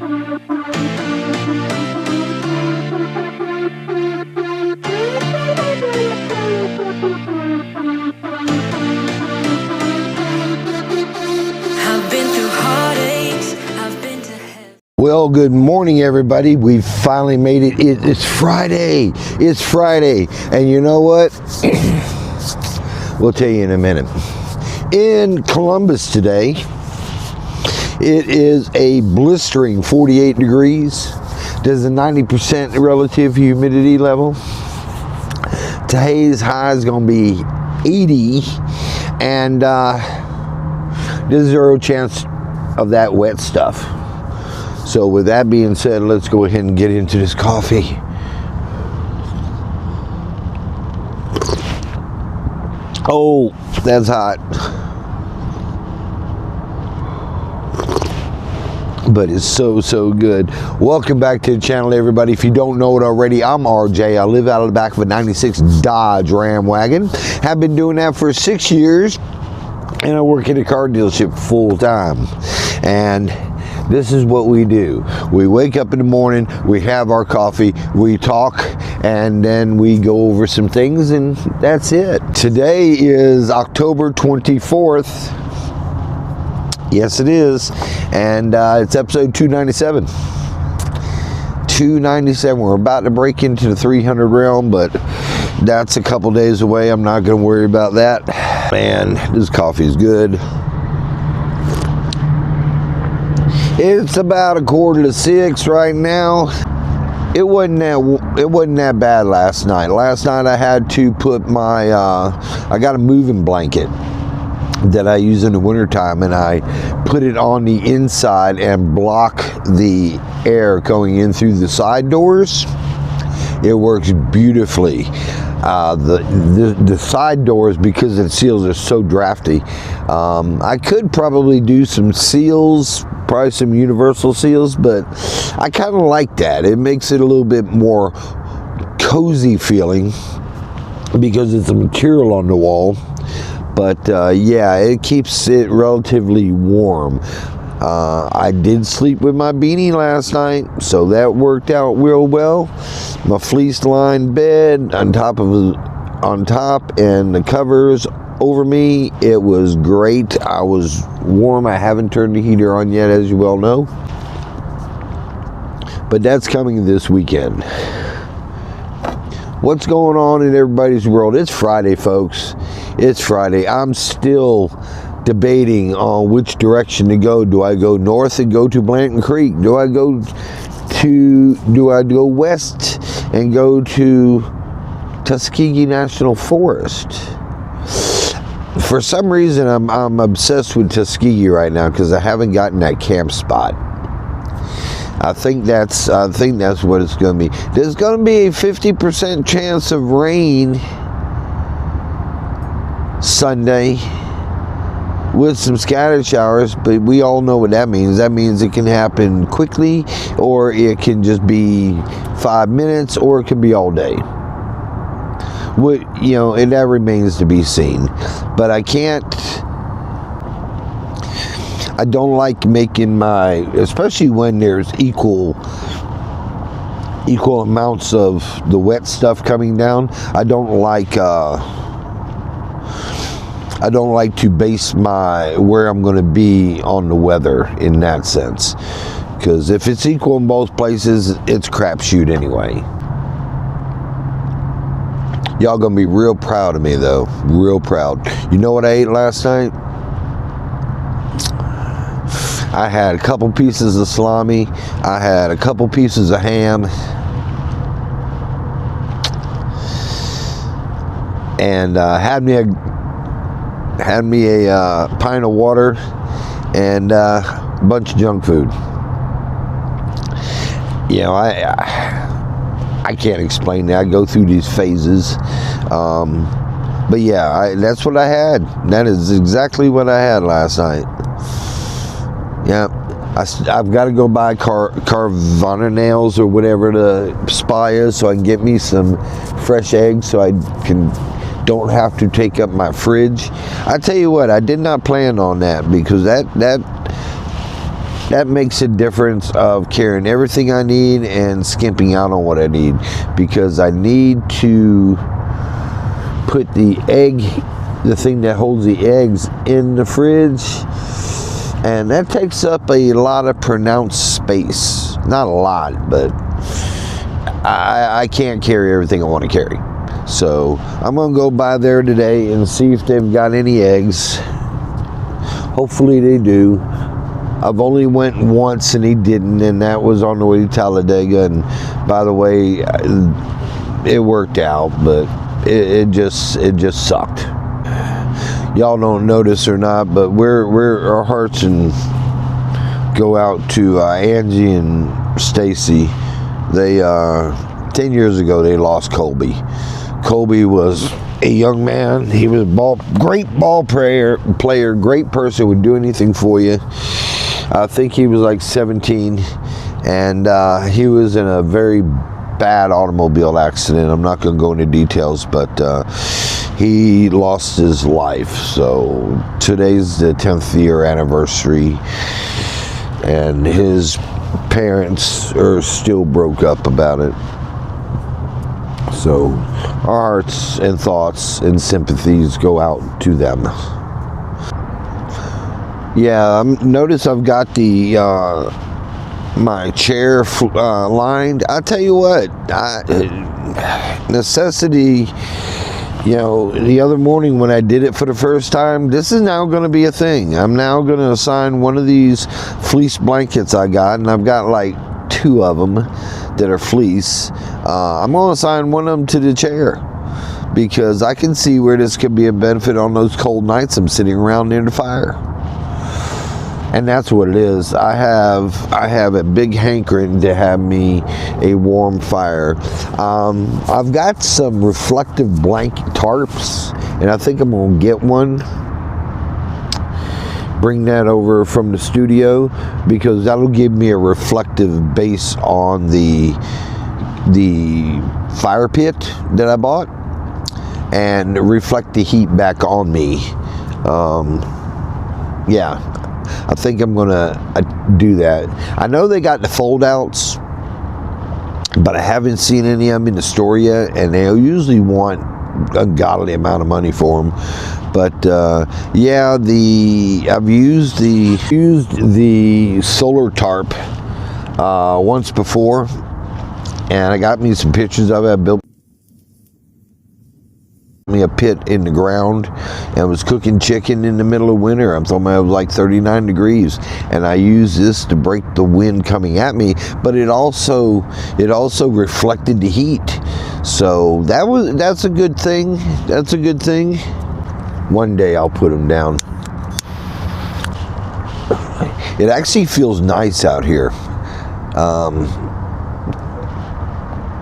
Well, good morning, everybody. We finally made it. It's Friday. It's Friday. And you know what? We'll tell you in a minute. In Columbus today, it is a blistering 48 degrees. There's a 90% relative humidity level. Today's high is going to be 80. And there's zero chance of that wet stuff. So with that being said, let's go ahead and get into this coffee. Oh, that's hot. But it's so good. Welcome back to the channel, everybody. If you don't know it already, I'm RJ. I live out of the back of a 96 Dodge Ram wagon. Have been doing that for 6 years. And I work at a car dealership full time. And this is what we do. We wake up in the morning, we have our coffee, we talk, and then we go over some things, and that's it. Today is October 24th. Yes, it is. And it's episode 297. 297. We're about to break into the 300 realm, but that's a couple days away. I'm not going to worry about that. Man, this coffee is good. It's about 5:45 right now. It wasn't that bad last night. Last night I had to put my I got a moving blanket that I use in the wintertime, and I put it on the inside and block the air going in through the side doors. It works beautifully. The side doors, because the seals are so drafty, I could probably do some seals, probably some universal seals, but I kind of like that. It makes it a little bit more cozy feeling because it's a material on the wall. But yeah, it keeps it relatively warm. I did sleep with my beanie last night, so that worked out real well. My fleece lined bed on top, and the covers over me. It was great. I was warm. I haven't turned the heater on yet, as you well know. But that's coming this weekend. What's going on in everybody's world? It's Friday, folks. It's Friday. I'm still debating on which direction to go. Do I go north and go to Blanton Creek? Do I go west and go to Tuskegee National Forest? For some reason, I'm obsessed with Tuskegee right now because I haven't gotten that camp spot. I think that's what it's going to be. There's going to be a 50% chance of rain Sunday with some scattered showers, but we all know what that means. That means it can happen quickly, or it can just be 5 minutes, or it can be all day. And that remains to be seen. But I don't like making especially when there's equal amounts of the wet stuff coming down. I don't like to base where I'm going to be on the weather in that sense, because if it's equal in both places, it's a crapshoot anyway. Y'all gonna be real proud of me, though. Real proud. You know what I ate last night? I had a couple pieces of salami. I had a couple pieces of ham. And had me a pint of water and a bunch of junk food. I can't explain that. I go through these phases. But yeah, that's what I had. That is exactly what I had last night. Yeah, I've got to go buy Carvana nails or whatever the spy is, so I can get me some fresh eggs so I don't have to take up my fridge. I tell you what, I did not plan on that, because that that makes a difference of carrying everything I need and skimping out on what I need, because I need to put the thing that holds the eggs in the fridge, and that takes up a lot of pronounced space. Not a lot, but I can't carry everything I want to carry. So I'm gonna go by there today and see if they've got any eggs. Hopefully they do. I've only went once and he didn't, and that was on the way to Talladega. And by the way, it worked out, but it just sucked. Y'all don't notice or not, but our hearts and go out to Angie and Stacy. They 10 years ago they lost Colby. Colby was a young man. He was a great ball player, great person, would do anything for you. I think he was like 17, and he was in a very bad automobile accident. I'm not going to go into details, but he lost his life. So today's the 10th year anniversary, and his parents are still broke up about it. So our hearts and thoughts and sympathies go out to them. Yeah, notice I've got the my chair lined. I tell you what, necessity. You know, the other morning when I did it for the first time, this is now going to be a thing. I'm now going to assign one of these fleece blankets I got, and I've got like 2 of them that are fleece. I'm going to assign one of them to the chair, because I can see where this could be a benefit on those cold nights I'm sitting around near the fire. And that's what it is. I have a big hankering to have me a warm fire. I've got some reflective blanket tarps, and I think I'm gonna get one. Bring that over from the studio, because that'll give me a reflective base on the fire pit that I bought, and reflect the heat back on me. Yeah. I think I'm gonna do that. I know they got the fold outs, but I haven't seen any of them in the store yet, and they usually want a ungodly amount of money for them. But yeah, I've used the solar tarp once before, and I got me some pictures of it. I built me a pit in the ground and was cooking chicken in the middle of winter. I'm talking about, it was like 39 degrees, and I used this to break the wind coming at me, but it also reflected the heat. So that's a good thing. That's a good thing. One day I'll put them down. It actually feels nice out here.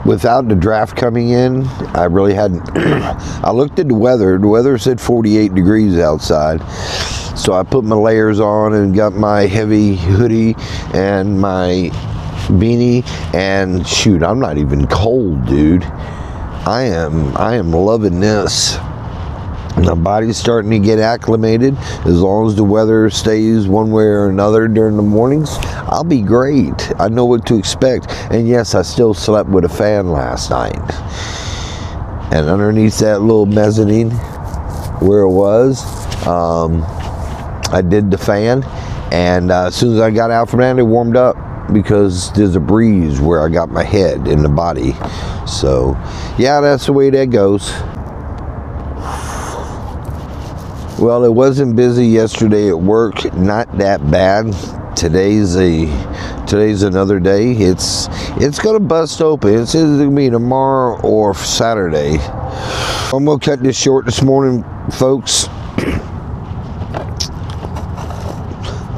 Without the draft coming in, I really hadn't. I looked at the weather. The weather said 48 degrees outside. So I put my layers on and got my heavy hoodie and my beanie, and shoot, I'm not even cold, dude. I am loving this. My body's starting to get acclimated. As long as the weather stays one way or another during the mornings, I'll be great. I know what to expect. And yes, I still slept with a fan last night. And underneath that little mezzanine where it was, I did the fan. And as soon as I got out from that, it warmed up, because there's a breeze where I got my head in the body. So yeah, that's the way that goes. Well, it wasn't busy yesterday at work, not that bad. Today's another day. It's gonna bust open. It's either gonna be tomorrow or Saturday. I'm gonna cut this short this morning, folks.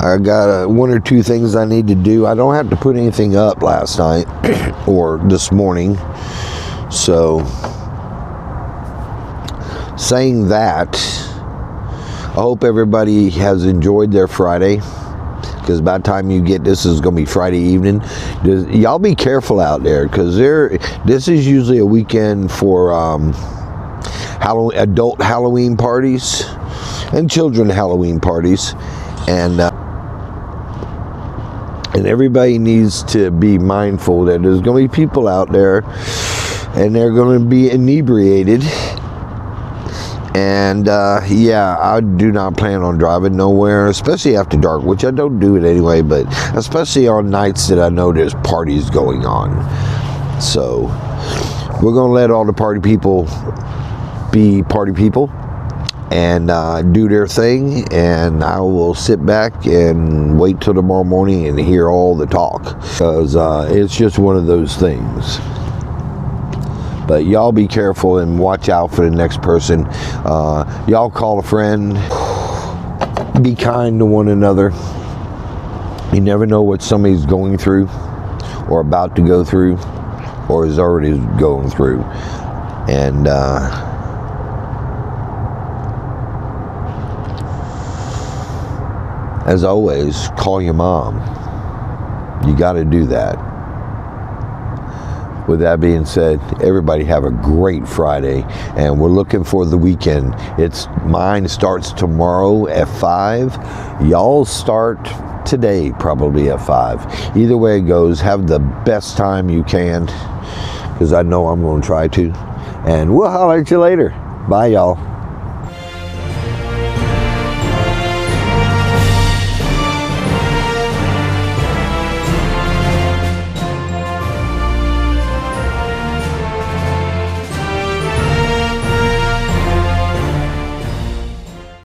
I got 1 or 2 things I need to do. I don't have to put anything up last night or this morning. So, saying that, I hope everybody has enjoyed their Friday, because by the time you get this, is going to be Friday evening. Y'all be careful out there, because this is usually a weekend for adult Halloween parties and children Halloween parties, and And everybody needs to be mindful that there's going to be people out there and they're going to be inebriated. And yeah, I do not plan on driving nowhere, especially after dark, which I don't do it anyway, but especially on nights that I know there's parties going on. So we're going to let all the party people be party people and do their thing, and I will sit back and wait till tomorrow morning and hear all the talk, because it's just one of those things. But y'all be careful and watch out for the next person. Y'all call a friend. Be kind to one another. You never know what somebody's going through or about to go through or is already going through. And as always, call your mom. You got to do that. With that being said, everybody have a great Friday, and we're looking for the weekend. Mine starts tomorrow at 5. Y'all start today probably at 5. Either way it goes, have the best time you can, because I know I'm going to try to. And we'll holler at you later. Bye, y'all.